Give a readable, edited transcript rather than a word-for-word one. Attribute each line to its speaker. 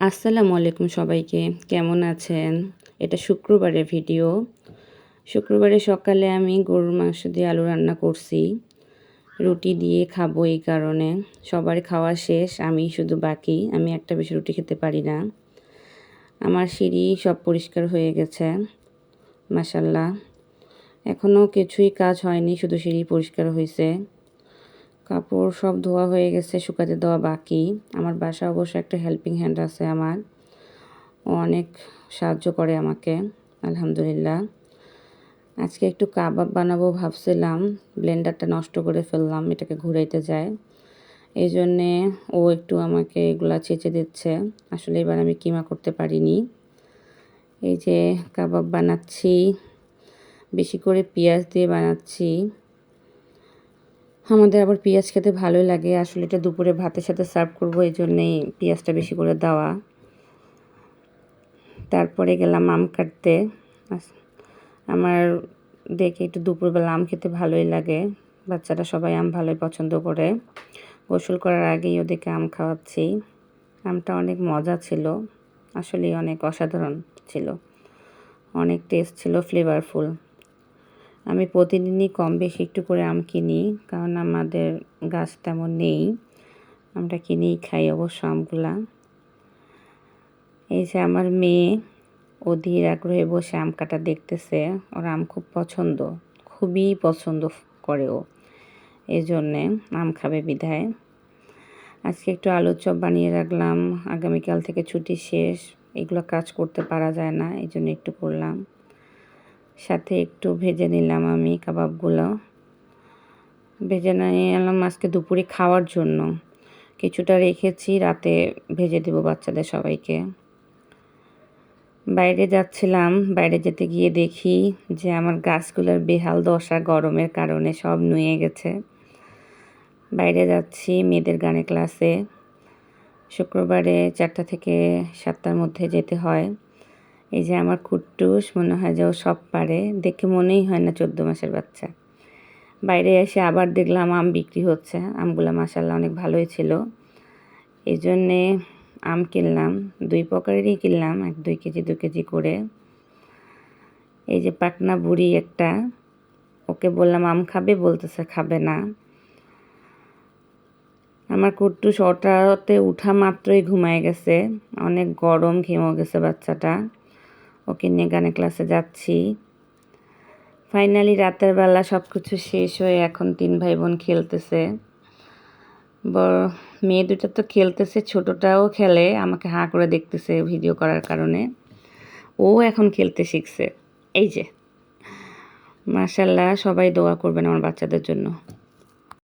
Speaker 1: আসসালামু আলাইকুম সবাইকে, কেমন আছেন? এটা শুক্রবারের ভিডিও। শুক্রবারে সকালে আমি গরুর মাংস দিয়ে আলু রান্না করছি। রুটি দিয়ে খাবো এই কারণে। সবার খাওয়া শেষ, আমি শুধু বাকি। আমি একটা বেশি রুটি খেতে পারি না। আমার সিঁড়ি সব পরিষ্কার হয়ে গেছে, মাশাআল্লাহ। এখনও কিছুই কাজ হয়নি, শুধু সিঁড়ি পরিষ্কার হয়েছে। কাপড় সব ধোয়া হয়ে গেছে, শুকাতে দেওয়া বাকি। আমার বাসায় অবশ্য একটা হেল্পিং হ্যান্ড আছে আমার। ও অনেক সাহায্য করে আমাকে, আলহামদুলিল্লাহ। আজকে একটু কাবাব বানাবো ভাবছিলাম, ব্লেন্ডারটা নষ্ট করে ফেললাম, এটাকে ঘুরাইতে যায়। এই জন্যে ও একটু আমাকে এগুলা ছেঁচে দিচ্ছে। আসলে এবার আমি কিমা করতে পারিনি। এই যে কাবাব বানাচ্ছি, বেশি করে পেঁয়াজ দিয়ে বানাচ্ছি। আমাদের আবার পেঁয়াজ খেতে ভালোই লাগে। আসলে এটা দুপুরে ভাতের সাথে সার্ভ করবো, এই জন্যেই পেঁয়াজটা বেশি করে দেওয়া। তারপরে গেলাম আম কাটতে। আমার দেখে একটু দুপুরবেলা আম খেতে ভালোই লাগে। বাচ্চারা সবাই আম ভালোই পছন্দ করে। গোসল করার আগেই ওদেরকে আম খাওয়াচ্ছি। আমটা অনেক মজা ছিল, আসলেই অনেক অসাধারণ ছিল, অনেক টেস্ট ছিল, ফ্লেভারফুল। আমি প্রতিদিনই কম বেশি একটু করে আম কিনি, কারণ আমাদের গাছ তেমন নেই। আমরা কিনেই খাই অবশ্য আমগুলা। এই যে আমার মেয়ে অধীর আগ্রহে বসে আম কাটা দেখতেছে। ওর আম খুব পছন্দ, খুবই পছন্দ করে ও, এই জন্যে আম খাবে বিধায়। আজকে একটু আলুর চপ বানিয়ে রাখলাম, আগামীকাল থেকে ছুটি শেষ, এগুলো কাজ করতে পারা যায় না, এই জন্য একটু করলাম। সাথে একটু ভেজে নিলাম আমি কাবাবগুলো। ভেজে নিয়ে এলাম আজকে দুপুরে খাওয়ার জন্য। কিছুটা রেখেছি, রাতে ভেজে দেবো বাচ্চাদের সবাইকে। বাইরে যাচ্ছিলাম, বাইরে যেতে গিয়ে দেখি যে আমার গাছগুলোর বেহাল দশা, গরমের কারণে সব নুয়ে গেছে। বাইরে যাচ্ছি মেয়েদের গানের ক্লাসে। শুক্রবারে 4টা থেকে 7টার মধ্যে যেতে হয়। এই যে আমার কুট্টুস, মনে হয় যে ও সব পারে, দেখে মনেই হয় না 14 মাসের বাচ্চা। বাইরে এসে আবার দেখলাম আম বিক্রি হচ্ছে। আমগুলো মাশাআল্লাহ অনেক ভালোই ছিল, এই জন্যে আম কিনলাম। 2 প্রকারেরই কিনলাম, 2 কেজি 2 কেজি করে। এই যে পাকনা বুড়ি একটা, ওকে বললাম আম খাবে, বলতেছে খাবে না। আমার কুট্টুস অটোতে উঠা মাত্রই ঘুমায় গেছে, অনেক গরম, ঘেমেও গেছে বাচ্চাটা। ওকে নিয়ে গানের ক্লাসে যাচ্ছি। ফাইনালি রাতের বেলা সব কিছু শেষ হয়ে এখন 3 ভাই বোন খেলতেছে। মেয়ে দুটো তো খেলতেছে, ছোটটাও খেলে, আমাকে হাঁ করে দেখতেছে ভিডিও করার কারণে। ও এখন খেলতে শিখছে। এই যে মাশাআল্লাহ, সবাই দোয়া করবেন আমার বাচ্চাদের জন্য।